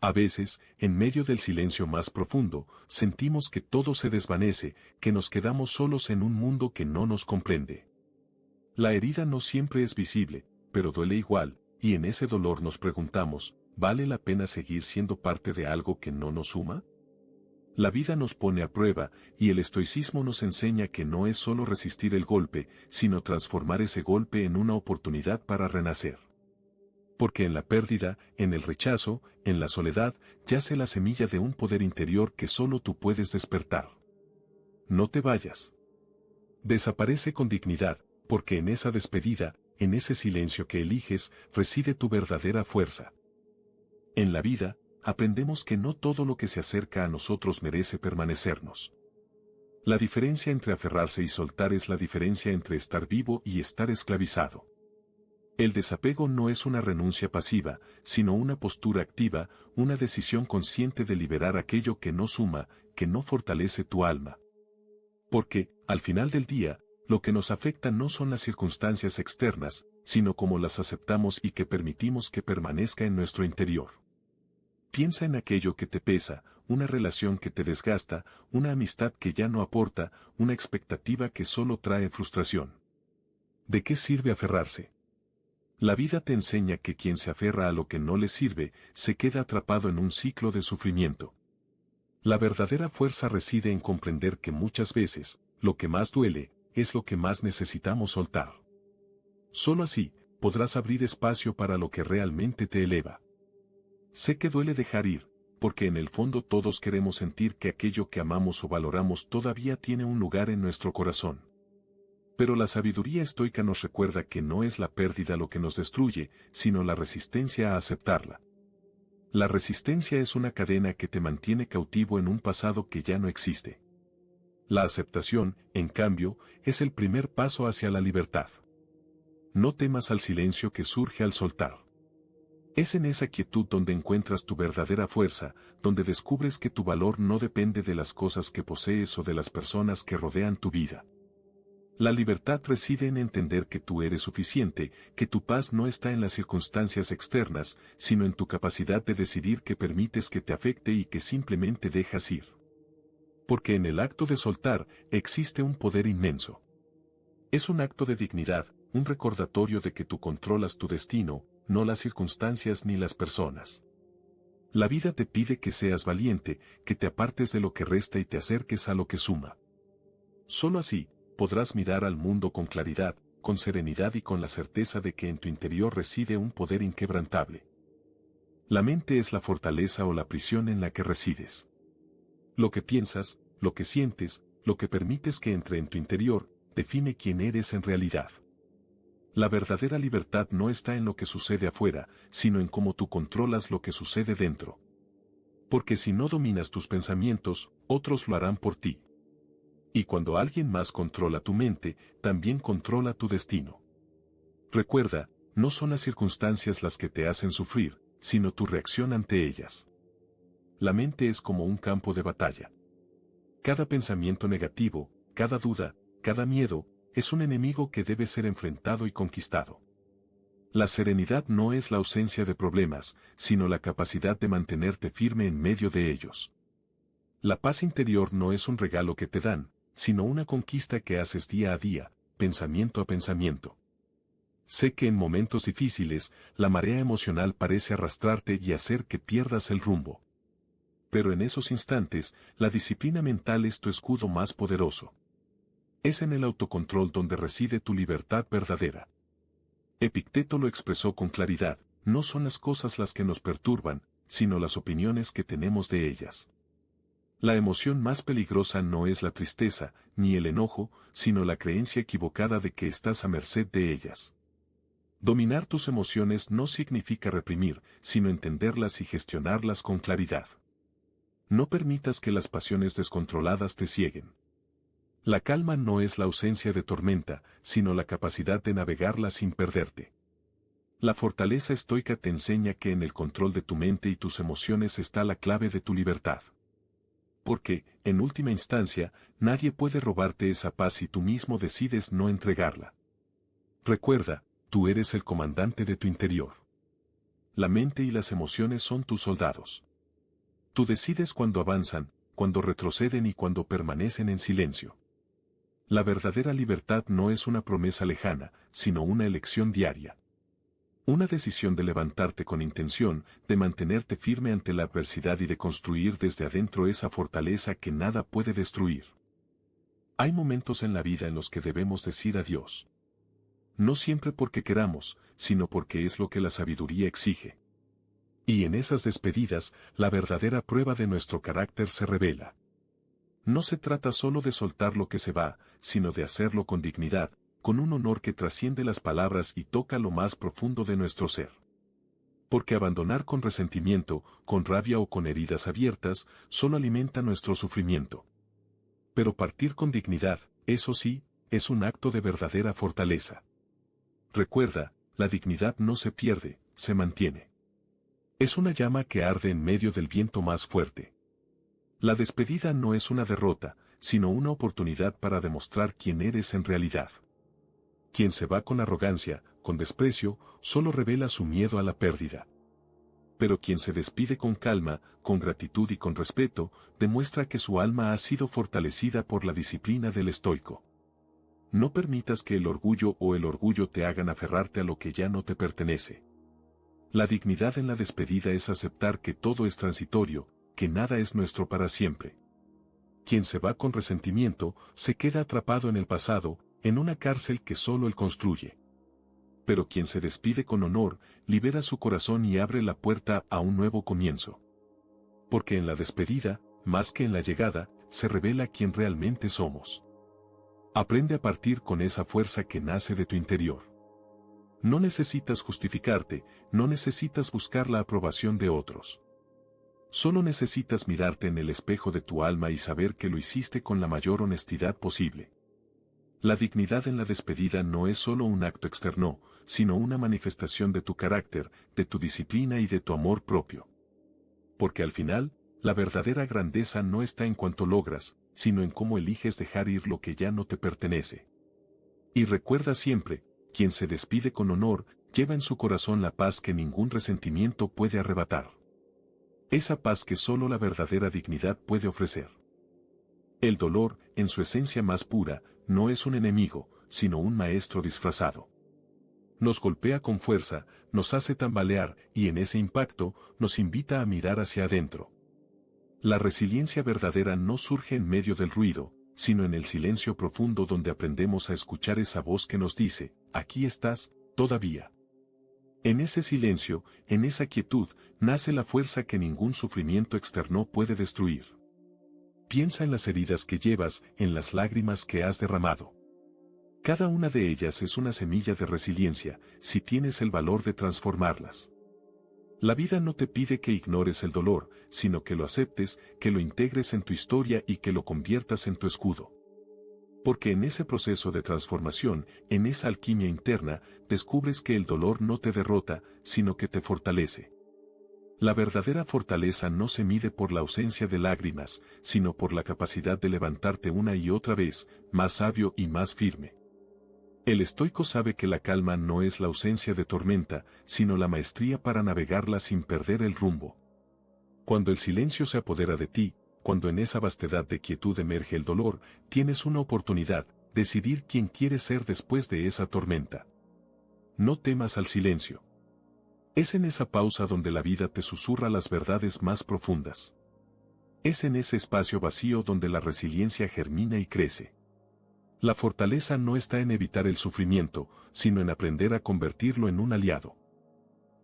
A veces, en medio del silencio más profundo, sentimos que todo se desvanece, que nos quedamos solos en un mundo que no nos comprende. La herida no siempre es visible, pero duele igual, y en ese dolor nos preguntamos, ¿vale la pena seguir siendo parte de algo que no nos suma? La vida nos pone a prueba, y el estoicismo nos enseña que no es solo resistir el golpe, sino transformar ese golpe en una oportunidad para renacer. Porque en la pérdida, en el rechazo, en la soledad, yace la semilla de un poder interior que solo tú puedes despertar. No te vayas. Desaparece con dignidad, porque en esa despedida, en ese silencio que eliges, reside tu verdadera fuerza. En la vida, aprendemos que no todo lo que se acerca a nosotros merece permanecernos. La diferencia entre aferrarse y soltar es la diferencia entre estar vivo y estar esclavizado. El desapego no es una renuncia pasiva, sino una postura activa, una decisión consciente de liberar aquello que no suma, que no fortalece tu alma. Porque, al final del día, lo que nos afecta no son las circunstancias externas, sino cómo las aceptamos y que permitimos que permanezca en nuestro interior. Piensa en aquello que te pesa, una relación que te desgasta, una amistad que ya no aporta, una expectativa que solo trae frustración. ¿De qué sirve aferrarse? La vida te enseña que quien se aferra a lo que no le sirve, se queda atrapado en un ciclo de sufrimiento. La verdadera fuerza reside en comprender que muchas veces, lo que más duele, es lo que más necesitamos soltar. Solo así, podrás abrir espacio para lo que realmente te eleva. Sé que duele dejar ir, porque en el fondo todos queremos sentir que aquello que amamos o valoramos todavía tiene un lugar en nuestro corazón. Pero la sabiduría estoica nos recuerda que no es la pérdida lo que nos destruye, sino la resistencia a aceptarla. La resistencia es una cadena que te mantiene cautivo en un pasado que ya no existe. La aceptación, en cambio, es el primer paso hacia la libertad. No temas al silencio que surge al soltar. Es en esa quietud donde encuentras tu verdadera fuerza, donde descubres que tu valor no depende de las cosas que posees o de las personas que rodean tu vida. La libertad reside en entender que tú eres suficiente, que tu paz no está en las circunstancias externas, sino en tu capacidad de decidir que permites que te afecte y que simplemente dejas ir. Porque en el acto de soltar, existe un poder inmenso. Es un acto de dignidad, un recordatorio de que tú controlas tu destino, no las circunstancias ni las personas. La vida te pide que seas valiente, que te apartes de lo que resta y te acerques a lo que suma. Solo así, podrás mirar al mundo con claridad, con serenidad y con la certeza de que en tu interior reside un poder inquebrantable. La mente es la fortaleza o la prisión en la que resides. Lo que piensas, lo que sientes, lo que permites que entre en tu interior, define quién eres en realidad. La verdadera libertad no está en lo que sucede afuera, sino en cómo tú controlas lo que sucede dentro. Porque si no dominas tus pensamientos, otros lo harán por ti. Y cuando alguien más controla tu mente, también controla tu destino. Recuerda, no son las circunstancias las que te hacen sufrir, sino tu reacción ante ellas. La mente es como un campo de batalla. Cada pensamiento negativo, cada duda, cada miedo, es un enemigo que debe ser enfrentado y conquistado. La serenidad no es la ausencia de problemas, sino la capacidad de mantenerte firme en medio de ellos. La paz interior no es un regalo que te dan, sino una conquista que haces día a día, pensamiento a pensamiento. Sé que en momentos difíciles, la marea emocional parece arrastrarte y hacer que pierdas el rumbo. Pero en esos instantes, la disciplina mental es tu escudo más poderoso. Es en el autocontrol donde reside tu libertad verdadera. Epicteto lo expresó con claridad, no son las cosas las que nos perturban, sino las opiniones que tenemos de ellas. La emoción más peligrosa no es la tristeza, ni el enojo, sino la creencia equivocada de que estás a merced de ellas. Dominar tus emociones no significa reprimir, sino entenderlas y gestionarlas con claridad. No permitas que las pasiones descontroladas te cieguen. La calma no es la ausencia de tormenta, sino la capacidad de navegarla sin perderte. La fortaleza estoica te enseña que en el control de tu mente y tus emociones está la clave de tu libertad. Porque, en última instancia, nadie puede robarte esa paz si tú mismo decides no entregarla. Recuerda, tú eres el comandante de tu interior. La mente y las emociones son tus soldados. Tú decides cuando avanzan, cuando retroceden y cuando permanecen en silencio. La verdadera libertad no es una promesa lejana, sino una elección diaria. Una decisión de levantarte con intención, de mantenerte firme ante la adversidad y de construir desde adentro esa fortaleza que nada puede destruir. Hay momentos en la vida en los que debemos decir adiós. No siempre porque queramos, sino porque es lo que la sabiduría exige. Y en esas despedidas, la verdadera prueba de nuestro carácter se revela. No se trata solo de soltar lo que se va, sino de hacerlo con dignidad, con un honor que trasciende las palabras y toca lo más profundo de nuestro ser. Porque abandonar con resentimiento, con rabia o con heridas abiertas, solo alimenta nuestro sufrimiento. Pero partir con dignidad, eso sí, es un acto de verdadera fortaleza. Recuerda, la dignidad no se pierde, se mantiene. Es una llama que arde en medio del viento más fuerte. La despedida no es una derrota, sino una oportunidad para demostrar quién eres en realidad. Quien se va con arrogancia, con desprecio, solo revela su miedo a la pérdida. Pero quien se despide con calma, con gratitud y con respeto, demuestra que su alma ha sido fortalecida por la disciplina del estoico. No permitas que el orgullo o el orgullo te hagan aferrarte a lo que ya no te pertenece. La dignidad en la despedida es aceptar que todo es transitorio, que nada es nuestro para siempre. Quien se va con resentimiento, se queda atrapado en el pasado, en una cárcel que solo él construye. Pero quien se despide con honor, libera su corazón y abre la puerta a un nuevo comienzo. Porque en la despedida, más que en la llegada, se revela quién realmente somos. Aprende a partir con esa fuerza que nace de tu interior. No necesitas justificarte, no necesitas buscar la aprobación de otros. Solo necesitas mirarte en el espejo de tu alma y saber que lo hiciste con la mayor honestidad posible. La dignidad en la despedida no es solo un acto externo, sino una manifestación de tu carácter, de tu disciplina y de tu amor propio. Porque al final, la verdadera grandeza no está en cuanto logras, sino en cómo eliges dejar ir lo que ya no te pertenece. Y recuerda siempre, quien se despide con honor, lleva en su corazón la paz que ningún resentimiento puede arrebatar. Esa paz que solo la verdadera dignidad puede ofrecer. El dolor, en su esencia más pura, no es un enemigo, sino un maestro disfrazado. Nos golpea con fuerza, nos hace tambalear y en ese impacto nos invita a mirar hacia adentro. La resiliencia verdadera no surge en medio del ruido, sino en el silencio profundo donde aprendemos a escuchar esa voz que nos dice, aquí estás, todavía. En ese silencio, en esa quietud, nace la fuerza que ningún sufrimiento externo puede destruir. Piensa en las heridas que llevas, en las lágrimas que has derramado. Cada una de ellas es una semilla de resiliencia, si tienes el valor de transformarlas. La vida no te pide que ignores el dolor, sino que lo aceptes, que lo integres en tu historia y que lo conviertas en tu escudo. Porque en ese proceso de transformación, en esa alquimia interna, descubres que el dolor no te derrota, sino que te fortalece. La verdadera fortaleza no se mide por la ausencia de lágrimas, sino por la capacidad de levantarte una y otra vez, más sabio y más firme. El estoico sabe que la calma no es la ausencia de tormenta, sino la maestría para navegarla sin perder el rumbo. Cuando el silencio se apodera de ti, cuando en esa vastedad de quietud emerge el dolor, tienes una oportunidad, decidir quién quieres ser después de esa tormenta. No temas al silencio. Es en esa pausa donde la vida te susurra las verdades más profundas. Es en ese espacio vacío donde la resiliencia germina y crece. La fortaleza no está en evitar el sufrimiento, sino en aprender a convertirlo en un aliado.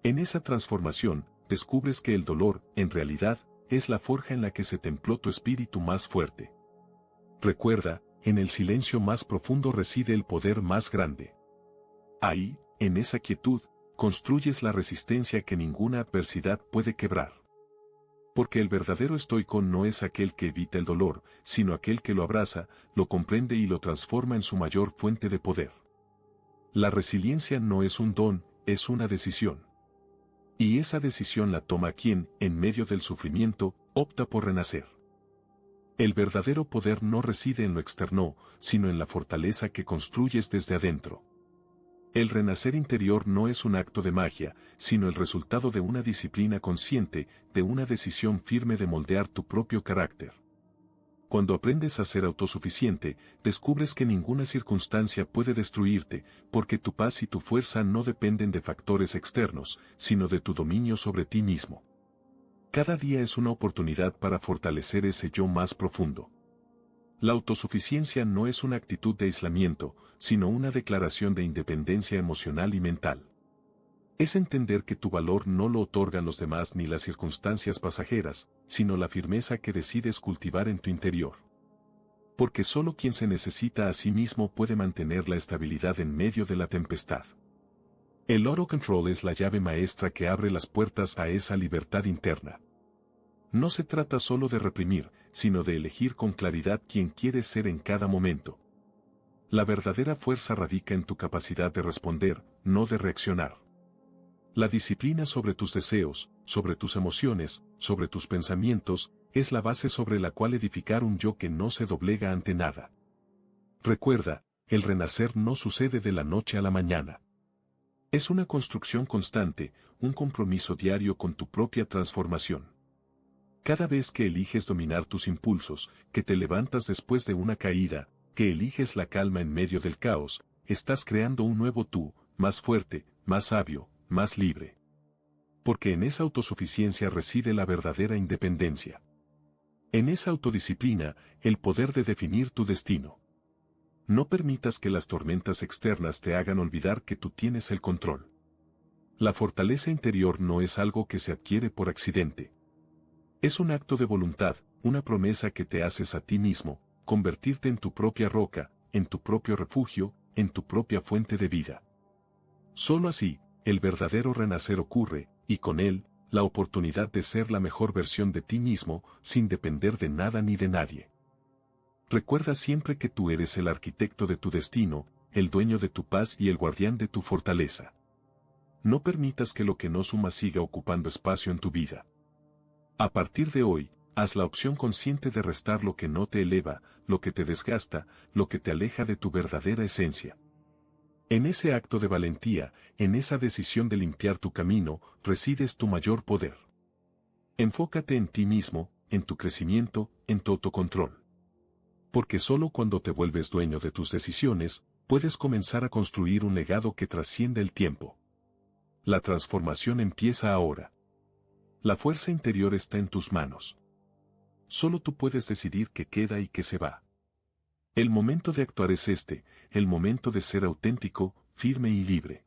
En esa transformación, descubres que el dolor, en realidad, es la forja en la que se templó tu espíritu más fuerte. Recuerda, en el silencio más profundo reside el poder más grande. Ahí, en esa quietud, construyes la resistencia que ninguna adversidad puede quebrar. Porque el verdadero estoico no es aquel que evita el dolor, sino aquel que lo abraza, lo comprende y lo transforma en su mayor fuente de poder. La resiliencia no es un don, es una decisión. Y esa decisión la toma quien, en medio del sufrimiento, opta por renacer. El verdadero poder no reside en lo externo, sino en la fortaleza que construyes desde adentro. El renacer interior no es un acto de magia, sino el resultado de una disciplina consciente, de una decisión firme de moldear tu propio carácter. Cuando aprendes a ser autosuficiente, descubres que ninguna circunstancia puede destruirte, porque tu paz y tu fuerza no dependen de factores externos, sino de tu dominio sobre ti mismo. Cada día es una oportunidad para fortalecer ese yo más profundo. La autosuficiencia no es una actitud de aislamiento, sino una declaración de independencia emocional y mental. Es entender que tu valor no lo otorgan los demás ni las circunstancias pasajeras, sino la firmeza que decides cultivar en tu interior. Porque solo quien se necesita a sí mismo puede mantener la estabilidad en medio de la tempestad. El autocontrol es la llave maestra que abre las puertas a esa libertad interna. No se trata solo de reprimir, sino de elegir con claridad quién quieres ser en cada momento. La verdadera fuerza radica en tu capacidad de responder, no de reaccionar. La disciplina sobre tus deseos, sobre tus emociones, sobre tus pensamientos, es la base sobre la cual edificar un yo que no se doblega ante nada. Recuerda, el renacer no sucede de la noche a la mañana. Es una construcción constante, un compromiso diario con tu propia transformación. Cada vez que eliges dominar tus impulsos, que te levantas después de una caída, que eliges la calma en medio del caos, estás creando un nuevo tú, más fuerte, más sabio, más libre. Porque en esa autosuficiencia reside la verdadera independencia. En esa autodisciplina, el poder de definir tu destino. No permitas que las tormentas externas te hagan olvidar que tú tienes el control. La fortaleza interior no es algo que se adquiere por accidente. Es un acto de voluntad, una promesa que te haces a ti mismo, convertirte en tu propia roca, en tu propio refugio, en tu propia fuente de vida. Solo así, el verdadero renacer ocurre, y con él, la oportunidad de ser la mejor versión de ti mismo, sin depender de nada ni de nadie. Recuerda siempre que tú eres el arquitecto de tu destino, el dueño de tu paz y el guardián de tu fortaleza. No permitas que lo que no suma siga ocupando espacio en tu vida. A partir de hoy, haz la opción consciente de restar lo que no te eleva, lo que te desgasta, lo que te aleja de tu verdadera esencia. En ese acto de valentía, en esa decisión de limpiar tu camino, resides tu mayor poder. Enfócate en ti mismo, en tu crecimiento, en tu autocontrol. Porque solo cuando te vuelves dueño de tus decisiones, puedes comenzar a construir un legado que trasciende el tiempo. La transformación empieza ahora. La fuerza interior está en tus manos. Solo tú puedes decidir qué queda y qué se va. El momento de actuar es este, el momento de ser auténtico, firme y libre.